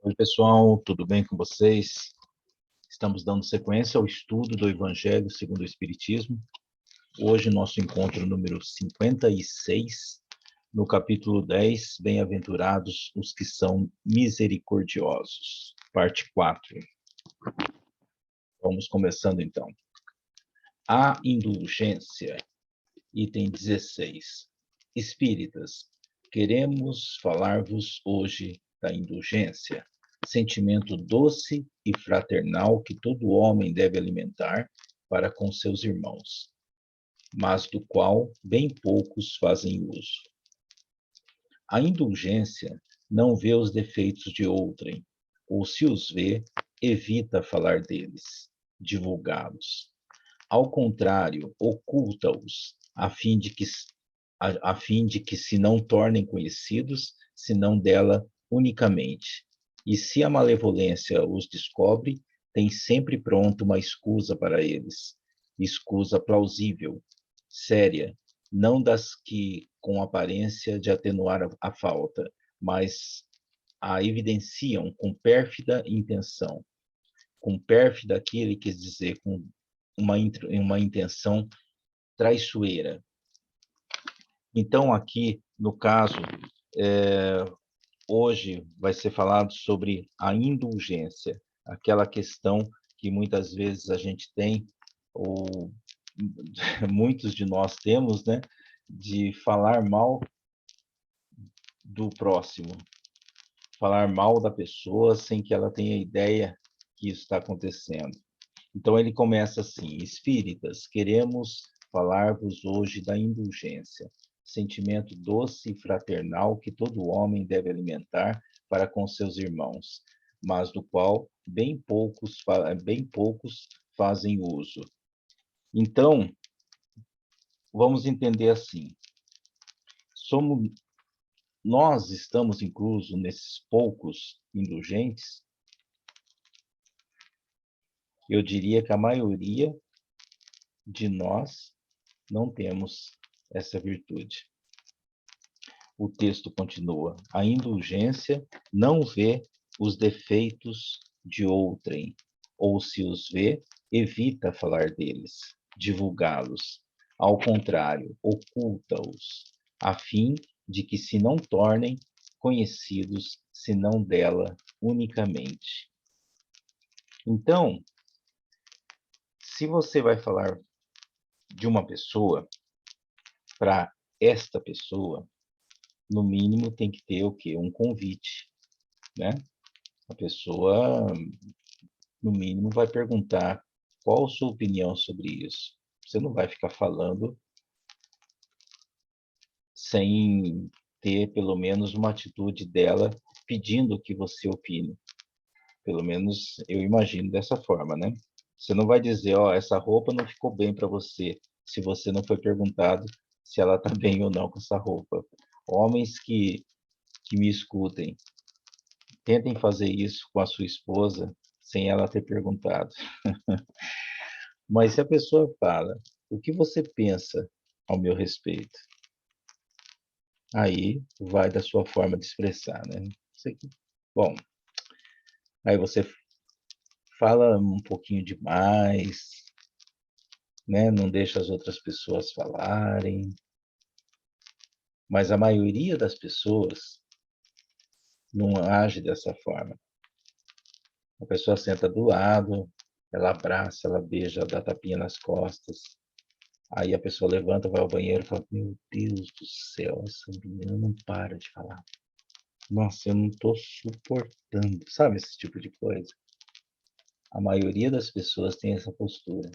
Oi, pessoal, tudo bem com vocês? Estamos dando sequência ao estudo do Evangelho segundo o Espiritismo. Hoje, nosso encontro número 56, no capítulo 10, Bem-aventurados os que são misericordiosos, parte 4. Vamos começando, então. A indulgência, item 16. Espíritas, queremos falar-vos hoje da indulgência, sentimento doce e fraternal que todo homem deve alimentar para com seus irmãos, mas do qual bem poucos fazem uso. A indulgência não vê os defeitos de outrem, ou se os vê, evita falar deles, divulgá-los. Ao contrário, oculta-os, a fim de que se não tornem conhecidos, senão dela unicamente. E se a malevolência os descobre, tem sempre pronto uma escusa para eles, escusa plausível, séria, não das que com aparência de atenuar a falta, mas a evidenciam com pérfida intenção. Com pérfida aqui ele quis dizer com uma intenção traiçoeira. Então, aqui, no caso, hoje vai ser falado sobre a indulgência, aquela questão que muitas vezes a gente tem, ou muitos de nós temos, né, de falar mal do próximo, falar mal da pessoa sem que ela tenha ideia que isso está acontecendo. Então ele começa assim: Espíritas, queremos falar-vos hoje da indulgência, sentimento doce e fraternal que todo homem deve alimentar para com seus irmãos, mas do qual bem poucos fazem uso. Então, vamos entender assim: nós estamos inclusos nesses poucos indulgentes? Eu diria que a maioria de nós não temos essa virtude. O texto continua: a indulgência não vê os defeitos de outrem, ou se os vê, evita falar deles, divulgá-los. Ao contrário, oculta-os, a fim de que se não tornem conhecidos senão dela unicamente. Então, se você vai falar de uma pessoa, para esta pessoa, no mínimo tem que ter o quê? Um convite, né? A pessoa, no mínimo, vai perguntar qual a sua opinião sobre isso. Você não vai ficar falando sem ter pelo menos uma atitude dela pedindo que você opine. Pelo menos eu imagino dessa forma, né? Você não vai dizer, ó, essa roupa não ficou bem para você, se você não foi perguntado se ela está bem ou não com essa roupa. Homens que me escutem, tentem fazer isso com a sua esposa sem ela ter perguntado. Mas se a pessoa fala, o que você pensa ao meu respeito? Aí vai da sua forma de expressar, né? Bom, aí você fala um pouquinho demais, né? Não deixa as outras pessoas falarem. Mas a maioria das pessoas não age dessa forma. A pessoa senta do lado, ela abraça, ela beija, ela dá tapinha nas costas. Aí a pessoa levanta, vai ao banheiro e fala: meu Deus do céu, essa menina não para de falar. Nossa, eu não estou suportando. Sabe esse tipo de coisa? A maioria das pessoas tem essa postura.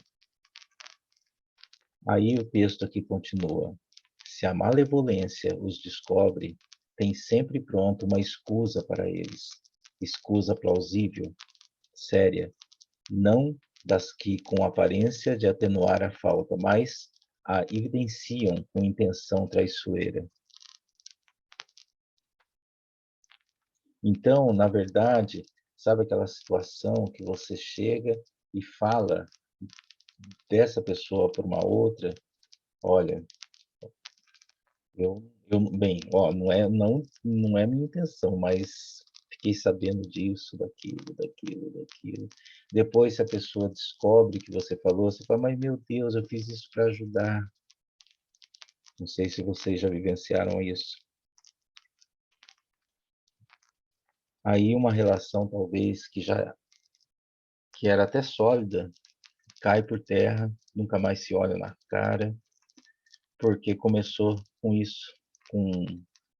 Aí o texto aqui continua: se a malevolência os descobre, tem sempre pronto uma escusa para eles, escusa plausível, séria, não das que com aparência de atenuar a falta, mas a evidenciam com intenção traiçoeira. Então, na verdade, sabe aquela situação que você chega e fala dessa pessoa para uma outra? Olha, bem, ó, não é minha intenção, mas fiquei sabendo disso, daquilo. Depois, se a pessoa descobre que você falou, você fala, mas meu Deus, eu fiz isso para ajudar. Não sei se vocês já vivenciaram isso. Aí uma relação, talvez, que era até sólida, cai por terra, nunca mais se olha na cara, porque começou com isso, com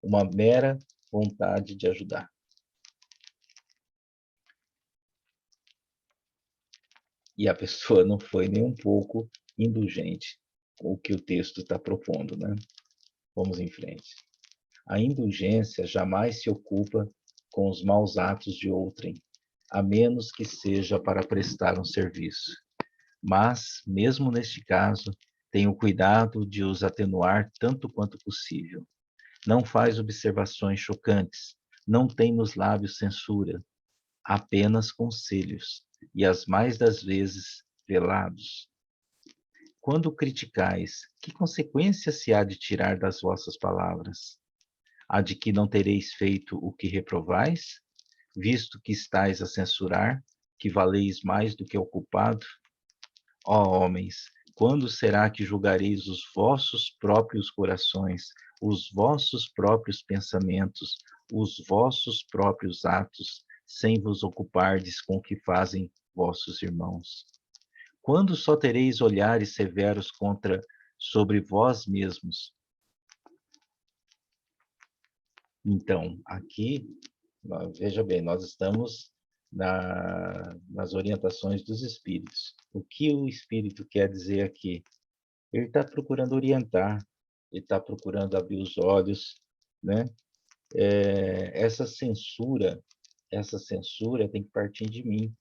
uma mera vontade de ajudar. E a pessoa não foi nem um pouco indulgente com o que o texto está propondo, né? Vamos em frente. A indulgência jamais se ocupa com os maus atos de outrem, a menos que seja para prestar um serviço. Mas, mesmo neste caso, tem o cuidado de os atenuar tanto quanto possível. Não faz observações chocantes, não tem nos lábios censura, apenas conselhos, e as mais das vezes velados. Quando criticais, que consequência se há de tirar das vossas palavras? Há de que não tereis feito o que reprovais, visto que estáis a censurar, que valeis mais do que o culpado? Ó homens, quando será que julgareis os vossos próprios corações, os vossos próprios pensamentos, os vossos próprios atos, sem vos ocupardes com o que fazem vossos irmãos? Quando só tereis olhares severos sobre vós mesmos? Então, aqui, veja bem, nós estamos nas orientações dos espíritos. O que o espírito quer dizer aqui? Ele está procurando orientar, ele está procurando abrir os olhos, né? Essa censura tem que partir de mim,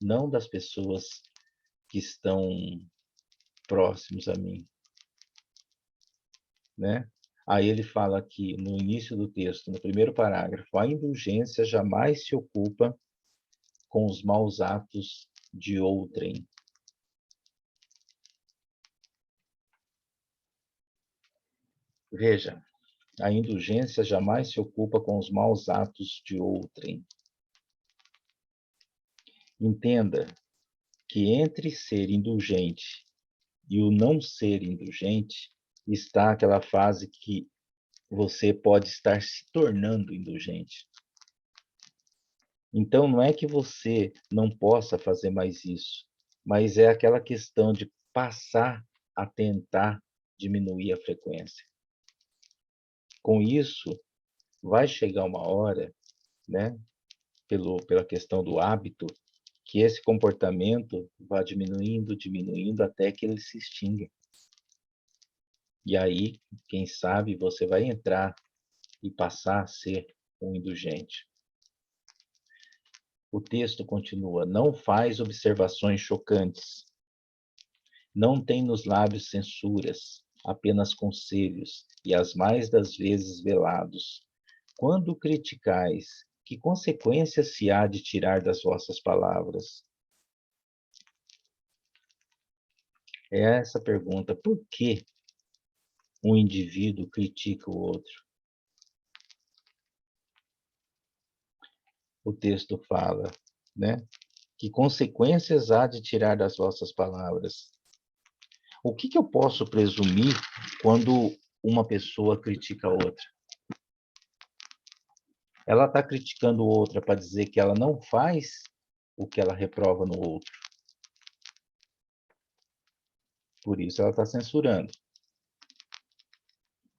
não das pessoas que estão próximos a mim, né? Aí ele fala aqui no início do texto, no primeiro parágrafo, a indulgência jamais se ocupa com os maus atos de outrem. Veja, a indulgência jamais se ocupa com os maus atos de outrem. Entenda que entre ser indulgente e o não ser indulgente está aquela fase que você pode estar se tornando indulgente. Então, não é que você não possa fazer mais isso, mas é aquela questão de passar a tentar diminuir a frequência. Com isso, vai chegar uma hora, né, pela questão do hábito, que esse comportamento vai diminuindo até que ele se extinga. E aí, quem sabe, você vai entrar e passar a ser um indulgente. O texto continua: não faz observações chocantes, não tem nos lábios censuras, apenas conselhos, e as mais das vezes velados. Quando criticais, que consequência se há de tirar das vossas palavras? É essa pergunta: por que um indivíduo critica o outro? O texto fala, né? Que consequências há de tirar das vossas palavras? O que eu posso presumir quando uma pessoa critica a outra? Ela está criticando outra para dizer que ela não faz o que ela reprova no outro. Por isso ela está censurando.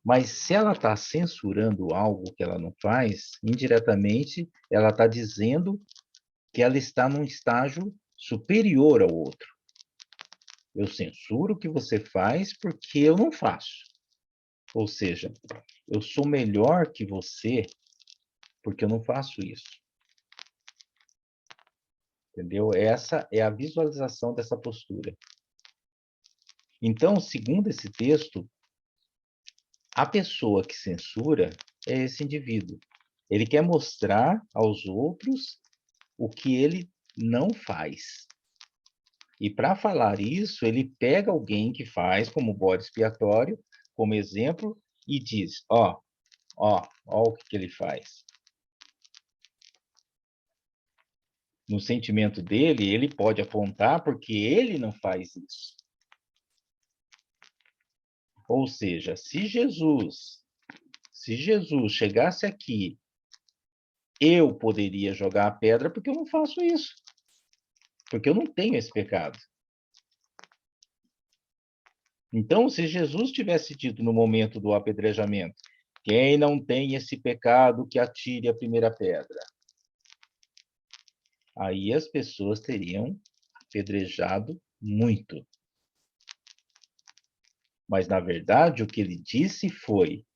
Mas se ela está censurando algo que ela não faz, indiretamente ela está dizendo que ela está num estágio superior ao outro. Eu censuro o que você faz porque eu não faço. Ou seja, eu sou melhor que você porque eu não faço isso. Entendeu? Essa é a visualização dessa postura. Então, segundo esse texto, a pessoa que censura é esse indivíduo. Ele quer mostrar aos outros o que ele não faz. E para falar isso, ele pega alguém que faz como bode expiatório, como exemplo, e diz: ó o que ele faz. no sentimento dele, ele pode apontar porque ele não faz isso. Ou seja, se Jesus chegasse aqui, eu poderia jogar a pedra porque eu não faço isso. Porque eu não tenho esse pecado. Então, se Jesus tivesse dito no momento do apedrejamento, quem não tem esse pecado, que atire a primeira pedra. Aí as pessoas teriam apedrejado muito. Mas, na verdade, o que ele disse foi: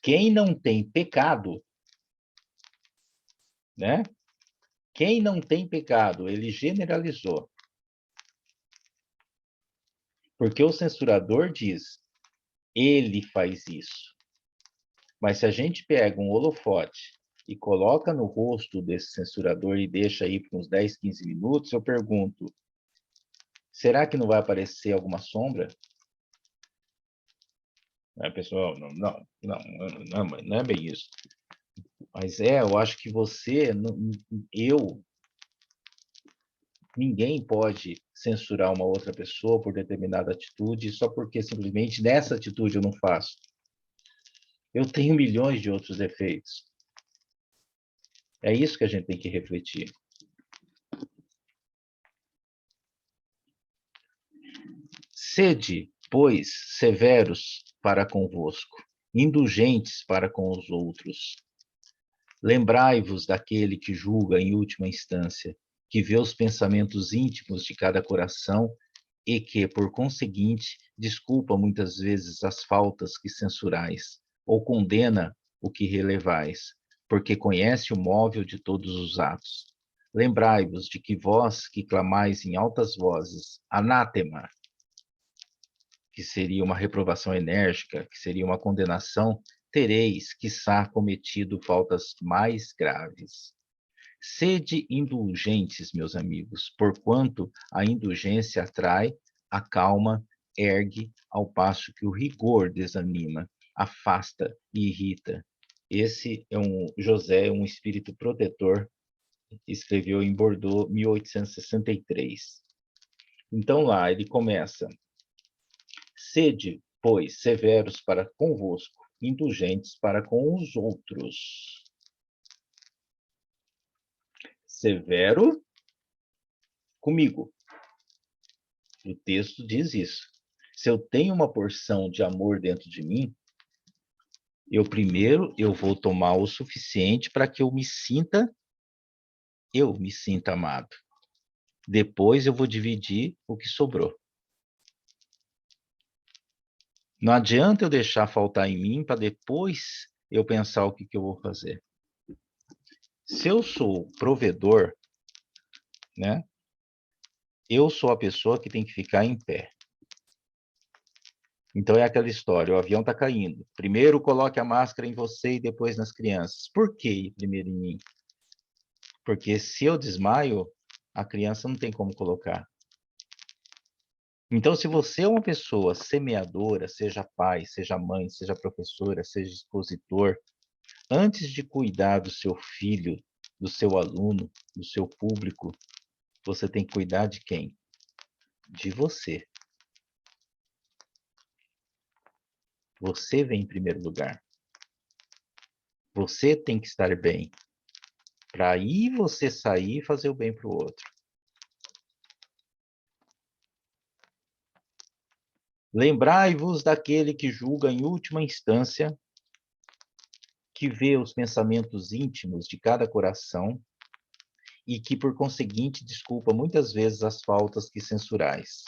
quem não tem pecado, né? Quem não tem pecado, ele generalizou. Porque o censurador diz, ele faz isso. Mas se a gente pega um holofote e coloca no rosto desse censurador e deixa aí por uns 10, 15 minutos, eu pergunto, será que não vai aparecer alguma sombra? Pessoal, não é bem isso. Mas eu acho que ninguém pode censurar uma outra pessoa por determinada atitude só porque simplesmente nessa atitude eu não faço. Eu tenho milhões de outros defeitos. É isso que a gente tem que refletir. Sede, pois, severos para convosco, indulgentes para com os outros. Lembrai-vos daquele que julga em última instância, que vê os pensamentos íntimos de cada coração e que, por conseguinte, desculpa muitas vezes as faltas que censurais, ou condena o que relevais, porque conhece o móvel de todos os atos. Lembrai-vos de que vós que clamais em altas vozes, anátema, que seria uma reprovação enérgica, que seria uma condenação, tereis, quiçá, cometido faltas mais graves. Sede indulgentes, meus amigos, porquanto a indulgência atrai, acalma, ergue, ao passo que o rigor desanima, afasta e irrita. Esse é José, um espírito protetor, escreveu em Bordeaux, 1863. Então lá ele começa: sede, pois, severos para convosco, indulgentes para com os outros. Severo comigo. O texto diz isso. Se eu tenho uma porção de amor dentro de mim, eu vou tomar o suficiente para que eu me sinta amado. Depois eu vou dividir o que sobrou. Não adianta eu deixar faltar em mim para depois eu pensar o que eu vou fazer. Se eu sou provedor, né? Eu sou a pessoa que tem que ficar em pé. Então é aquela história, o avião está caindo. Primeiro coloque a máscara em você e depois nas crianças. Por que primeiro em mim? Porque se eu desmaio, a criança não tem como colocar. Então, se você é uma pessoa semeadora, seja pai, seja mãe, seja professora, seja expositor, antes de cuidar do seu filho, do seu aluno, do seu público, você tem que cuidar de quem? De você. Você vem em primeiro lugar. Você tem que estar bem, para aí você sair e fazer o bem para o outro. Lembrai-vos daquele que julga em última instância, que vê os pensamentos íntimos de cada coração e que, por conseguinte, desculpa muitas vezes as faltas que censurais,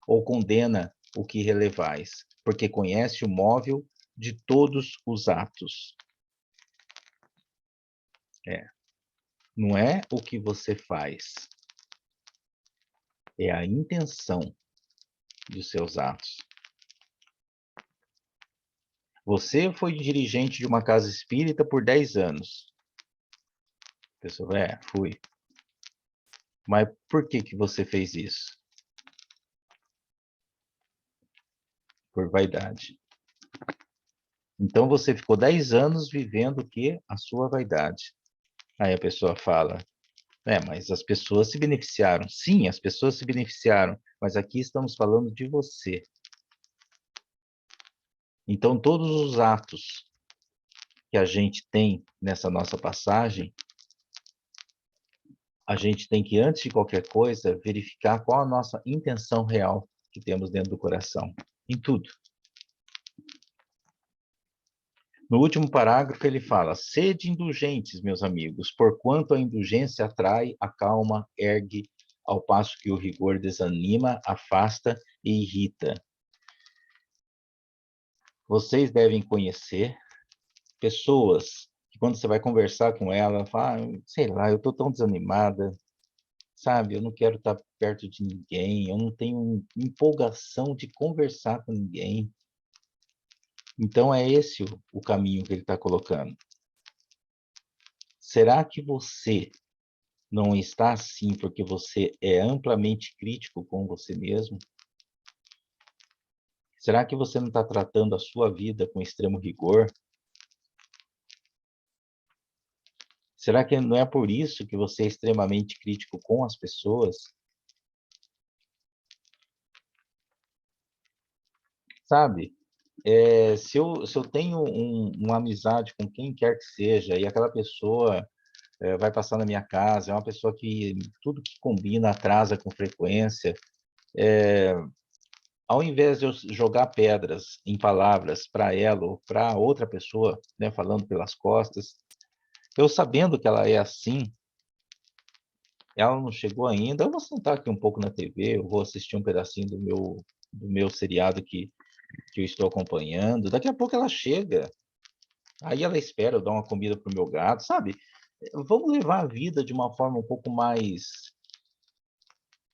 ou condena o que relevais, porque conhece o móvel de todos os atos. Não é o que você faz, é a intenção dos seus atos. Você foi dirigente de uma casa espírita por 10 anos. A pessoa, fui. Mas por que você fez isso? Por vaidade. Então você ficou 10 anos vivendo o quê? A sua vaidade. Aí a pessoa fala, Mas as pessoas se beneficiaram. Sim, as pessoas se beneficiaram, mas aqui estamos falando de você. Então, todos os atos que a gente tem nessa nossa passagem, a gente tem que, antes de qualquer coisa, verificar qual a nossa intenção real que temos dentro do coração, em tudo. No último parágrafo, ele fala: sede indulgentes, meus amigos, porquanto a indulgência atrai, acalma, ergue, ao passo que o rigor desanima, afasta e irrita. Vocês devem conhecer pessoas que, quando você vai conversar com ela, fala, sei lá, eu estou tão desanimada, sabe? Eu não quero estar perto de ninguém, eu não tenho empolgação de conversar com ninguém. Então, é esse o caminho que ele está colocando. Será que você não está assim porque você é amplamente crítico com você mesmo? Será que você não está tratando a sua vida com extremo rigor? Será que não é por isso que você é extremamente crítico com as pessoas? Sabe? Se eu tenho uma amizade com quem quer que seja, e aquela pessoa vai passar na minha casa, é uma pessoa que tudo que combina atrasa com frequência, ao invés de eu jogar pedras em palavras para ela ou para outra pessoa, né, falando pelas costas, eu sabendo que ela é assim, ela não chegou ainda, eu vou sentar aqui um pouco na TV, eu vou assistir um pedacinho do meu seriado que eu estou acompanhando, daqui a pouco ela chega, aí ela espera eu dar uma comida para o meu gato, sabe? Vamos levar a vida de uma forma um pouco mais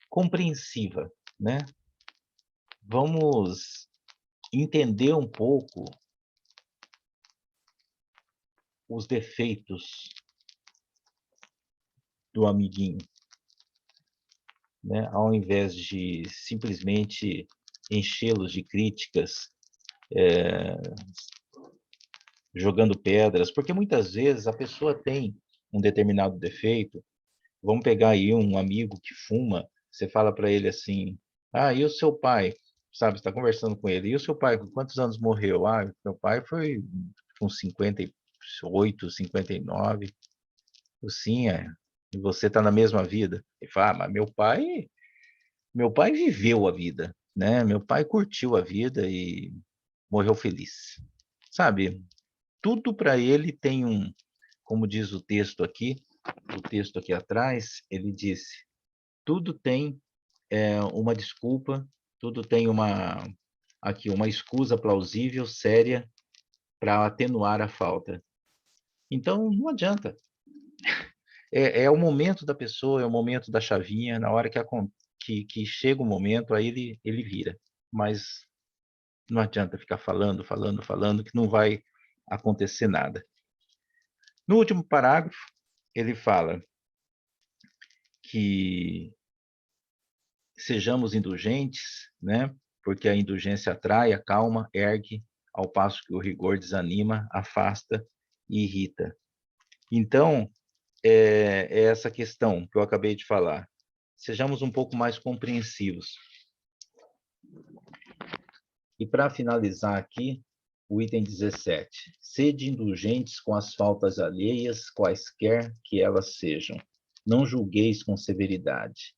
compreensiva, né? Vamos entender um pouco os defeitos do amiguinho, né? Ao invés de simplesmente enchê-los de críticas, jogando pedras, porque muitas vezes a pessoa tem um determinado defeito. Vamos pegar aí um amigo que fuma, você fala para ele assim: ah, e o seu pai? Sabe, está conversando com ele. E o seu pai, com quantos anos morreu? Ah, meu pai foi com 58, 59. Sim, é. E você está na mesma vida? Ele fala, mas meu pai viveu a vida, né? Meu pai curtiu a vida e morreu feliz. Sabe? Tudo para ele tem como diz o texto aqui atrás, ele disse, tudo tem uma desculpa, tudo tem uma escusa plausível, séria, para atenuar a falta. Então, não adianta. É o momento da pessoa, é o momento da chavinha, na hora que chega o momento, aí ele vira. Mas não adianta ficar falando, falando, falando, que não vai acontecer nada. No último parágrafo, ele fala que sejamos indulgentes, né? Porque a indulgência atrai, acalma, ergue, ao passo que o rigor desanima, afasta e irrita. Então, é essa questão que eu acabei de falar. Sejamos um pouco mais compreensivos. E para finalizar aqui, o item 17. Sede indulgentes com as faltas alheias, quaisquer que elas sejam. Não julgueis com severidade.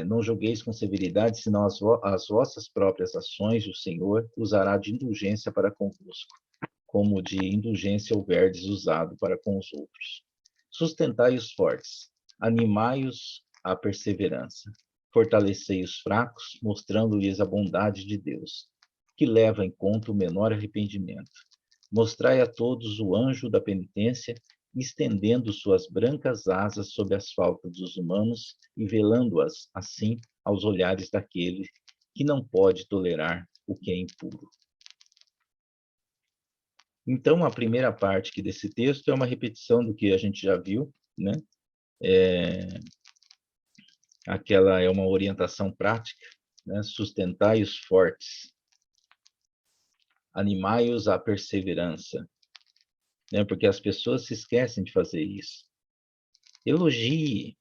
Não julgueis com severidade, senão as vossas próprias ações o Senhor usará de indulgência para convosco, como de indulgência houverdes usado para com os outros. Sustentai os fortes, animai-os à perseverança, fortalecei os fracos, mostrando-lhes a bondade de Deus, que leva em conta o menor arrependimento. Mostrai a todos o anjo da penitência, estendendo suas brancas asas sobre as faltas dos humanos e velando-as, assim, aos olhares daquele que não pode tolerar o que é impuro. Então, a primeira parte aqui desse texto é uma repetição do que a gente já viu, né? Aquela é uma orientação prática, né? Sustentai os fortes, animai-os à perseverança, né? Porque as pessoas se esquecem de fazer isso. Elogie,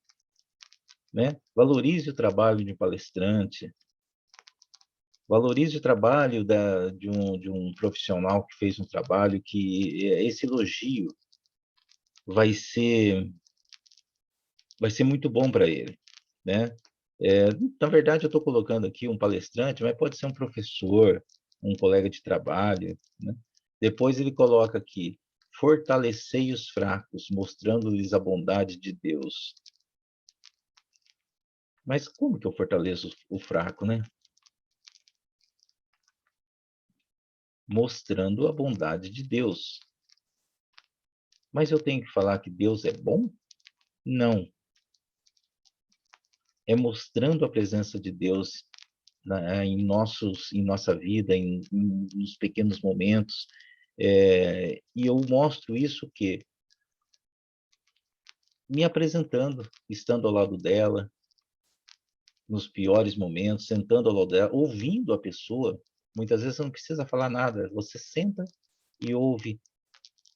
né? Valorize o trabalho de um palestrante, valorize o trabalho de um profissional que fez um trabalho que esse elogio vai ser muito bom para ele, né? Na verdade, eu estou colocando aqui um palestrante, mas pode ser um professor, um colega de trabalho, né? Depois ele coloca aqui, fortalecei os fracos, mostrando-lhes a bondade de Deus. Mas como que eu fortaleço o fraco, né? Mostrando a bondade de Deus. Mas eu tenho que falar que Deus é bom? Não. É mostrando a presença de Deus em nossa vida, nos pequenos momentos. E eu mostro isso que me apresentando, estando ao lado dela, nos piores momentos, sentando ao lado dela, ouvindo a pessoa. Muitas vezes você não precisa falar nada, você senta e ouve,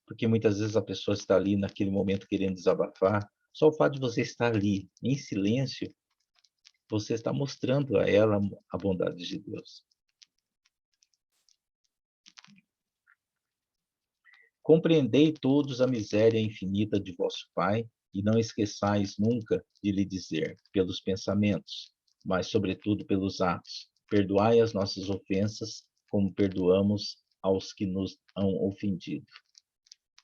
porque muitas vezes a pessoa está ali naquele momento querendo desabafar. Só o fato de você estar ali, em silêncio, você está mostrando a ela a bondade de Deus. Compreendei todos a miséria infinita de vosso Pai, e não esqueçais nunca de lhe dizer, pelos pensamentos, mas sobretudo pelos atos, perdoai as nossas ofensas, como perdoamos aos que nos hão ofendido.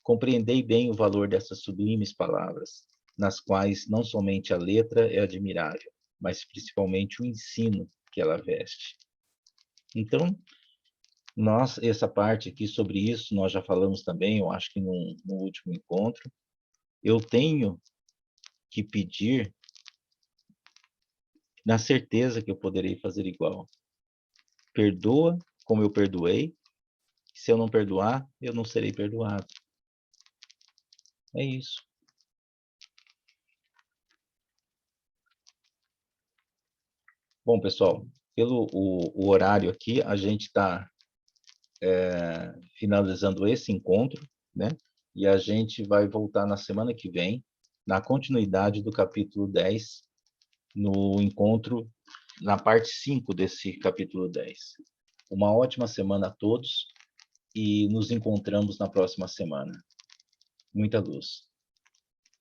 Compreendei bem o valor dessas sublimes palavras, nas quais não somente a letra é admirável, mas principalmente o ensino que ela veste. Então, essa parte aqui sobre isso, nós já falamos também, eu acho que no último encontro. Eu tenho que pedir na certeza que eu poderei fazer igual. Perdoa como eu perdoei. Se eu não perdoar, eu não serei perdoado. É isso. Bom, pessoal, pelo o horário aqui, a gente está finalizando esse encontro, né? E a gente vai voltar na semana que vem, na continuidade do capítulo 10, no encontro, na parte 5 desse capítulo 10. Uma ótima semana a todos e nos encontramos na próxima semana. Muita luz.